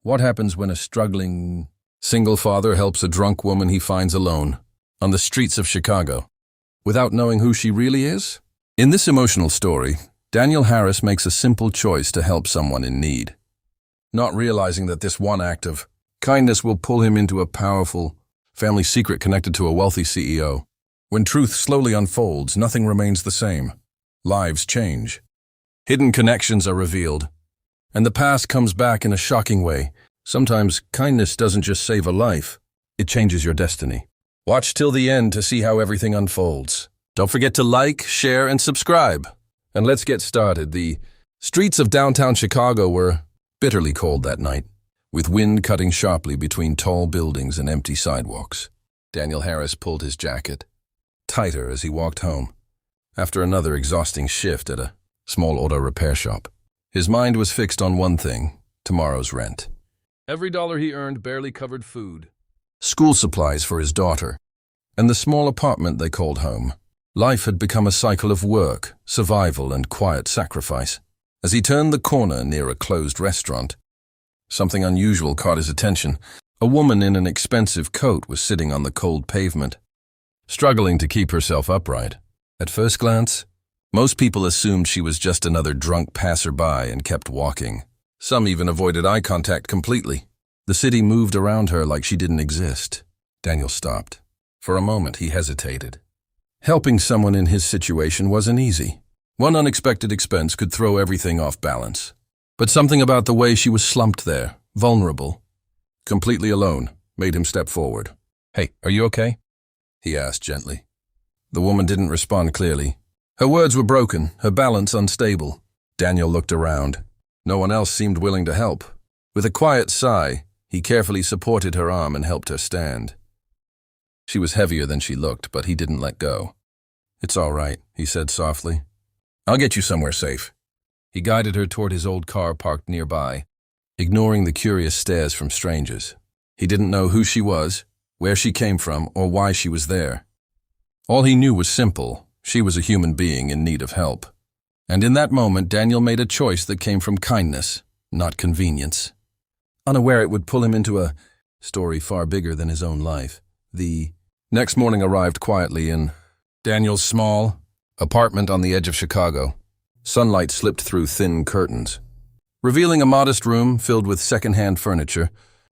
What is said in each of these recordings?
What happens when a struggling single father helps a drunk woman he finds alone on the streets of Chicago, without knowing who she really is? In this emotional story, Daniel Harris makes a simple choice to help someone in need, not realizing that this one act of kindness will pull him into a powerful family secret connected to a wealthy CEO. When truth slowly unfolds, nothing remains the same. Lives change. Hidden connections are revealed, and the past comes back in a shocking way. Sometimes kindness doesn't just save a life, it changes your destiny. Watch till the end to see how everything unfolds. Don't forget to like, share, and subscribe. And let's get started. The streets of downtown Chicago were bitterly cold that night, with wind cutting sharply between tall buildings and empty sidewalks. Daniel Harris pulled his jacket tighter as he walked home, after another exhausting shift at a small auto repair shop. His mind was fixed on one thing: tomorrow's rent. Every dollar he earned barely covered food, school supplies for his daughter, and the small apartment they called home. Life had become a cycle of work, survival, and quiet sacrifice. As he turned the corner near a closed restaurant, something unusual caught his attention. A woman in an expensive coat was sitting on the cold pavement, struggling to keep herself upright. At first glance, most people assumed she was just another drunk passerby and kept walking. Some even avoided eye contact completely. The city moved around her like she didn't exist. Daniel stopped. For a moment, he hesitated. Helping someone in his situation wasn't easy. One unexpected expense could throw everything off balance. But something about the way she was slumped there, vulnerable, completely alone, made him step forward. "Hey, are you okay?" he asked gently. The woman didn't respond clearly. Her words were broken, her balance unstable. Daniel looked around. No one else seemed willing to help. With a quiet sigh, he carefully supported her arm and helped her stand. She was heavier than she looked, but he didn't let go. "It's all right," he said softly. "I'll get you somewhere safe." He guided her toward his old car parked nearby, ignoring the curious stares from strangers. He didn't know who she was, where she came from, or why she was there. All he knew was simple: she was a human being in need of help. And in that moment, Daniel made a choice that came from kindness, not convenience. Unaware it would pull him into a story far bigger than his own life. The next morning arrived quietly in Daniel's small apartment on the edge of Chicago. Sunlight slipped through thin curtains, revealing a modest room filled with second-hand furniture,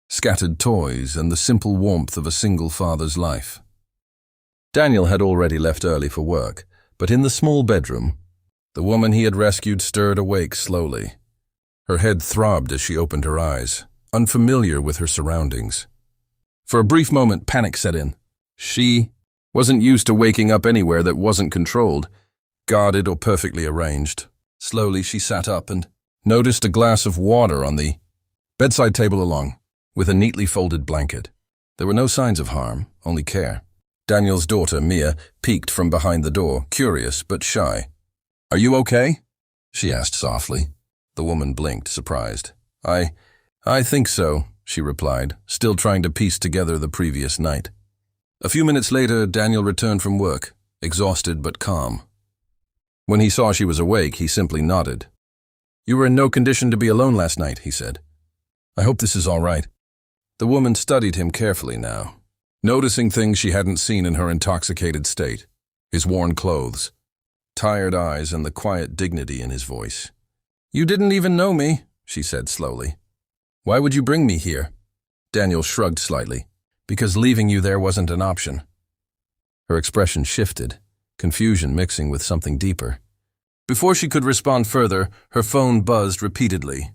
scattered toys, and the simple warmth of a single father's life. Daniel had already left early for work, but in the small bedroom, the woman he had rescued stirred awake slowly. Her head throbbed as she opened her eyes, unfamiliar with her surroundings. For a brief moment, panic set in. She wasn't used to waking up anywhere that wasn't controlled, guarded or perfectly arranged. Slowly, she sat up and noticed a glass of water on the bedside table along with a neatly folded blanket. There were no signs of harm, only care. Daniel's daughter, Mia, peeked from behind the door, curious but shy. "Are you okay?" she asked softly. The woman blinked, surprised. I think so," she replied, still trying to piece together the previous night. A few minutes later, Daniel returned from work, exhausted but calm. When he saw she was awake, he simply nodded. "You were in no condition to be alone last night," he said. "I hope this is all right." The woman studied him carefully now, noticing things she hadn't seen in her intoxicated state: his worn clothes, tired eyes, and the quiet dignity in his voice. "You didn't even know me," she said slowly. "Why would you bring me here?" Daniel shrugged slightly. "Because leaving you there wasn't an option." Her expression shifted, confusion mixing with something deeper. Before she could respond further, her phone buzzed repeatedly.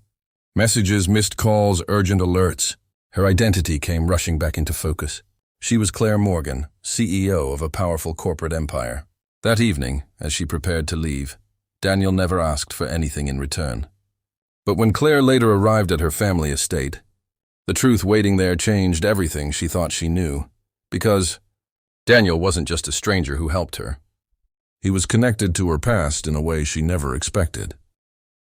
Messages, missed calls, urgent alerts. Her identity came rushing back into focus. She was Claire Morgan, CEO of a powerful corporate empire. That evening, as she prepared to leave, Daniel never asked for anything in return. But when Claire later arrived at her family estate, the truth waiting there changed everything she thought she knew. Because Daniel wasn't just a stranger who helped her. He was connected to her past in a way she never expected.